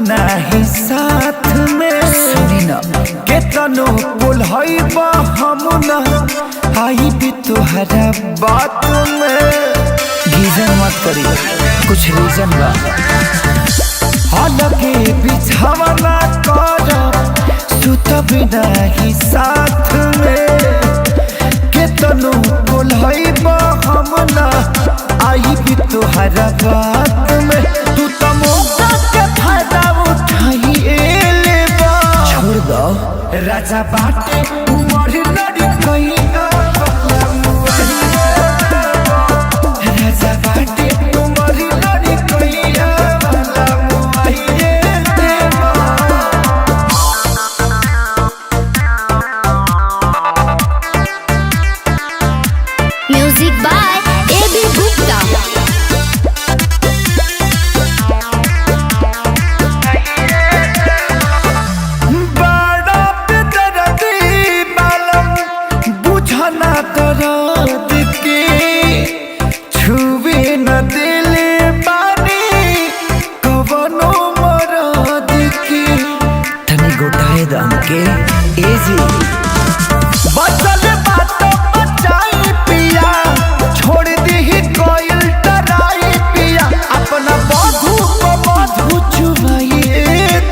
नाही साथ में सुनी ना केतनो बोलहई बा हम ना आई भी तोहरा बात में। गीजन मत करी कुछ रीजन बा अलगे बिछावना कर सुत बिना ही साथ में केतनो बोलहई बा हम ना आई भी तोहरा बात में। तू तो मौका के फायदा उठाई ले बा छोड़ दो राजा बाटे उमर लड़ी कई राजा बाटे उमर लड़ी कई Music by A.B. Gupta. बड़ा बेदर्दी बालम बुझना दर्द के छुए न दिल बानी कवनो मरद के तनी गोटाए दम के एजी बचल बात बचाई पिया छोड़ दी कोयल डराई पिया अपना बधू को बधू चुमाइए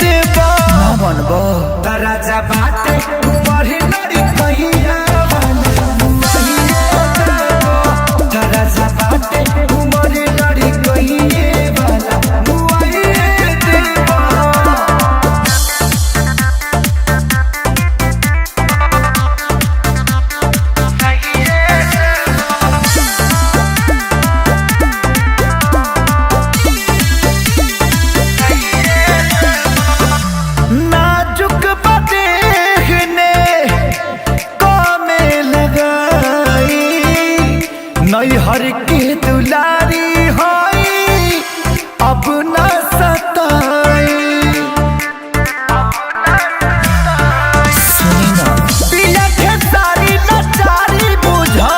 देवा मनबो राजा बाटे उमर लड़ी कहिया राजा बाटे उमर लड़ी कहिए वाला मुआइए देवा। नाजुक बदेहने कामे लगाई नैहर के दुलारी होई अब न सताई सुनी ना पिया के सारी नचारी बुझा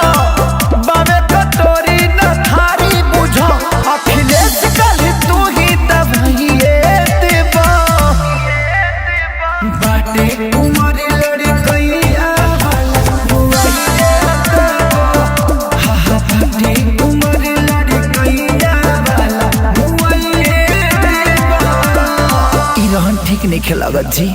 बाबे कटोरी न थारी बुझा अखिलेश कल तू ही दबाइए देवा बाटे उमर लड़ी कहिया बाटे उमर लड़ी कहिया वाला मुआइए देवा। ई रहन ठीक नहीं खेलागत जी।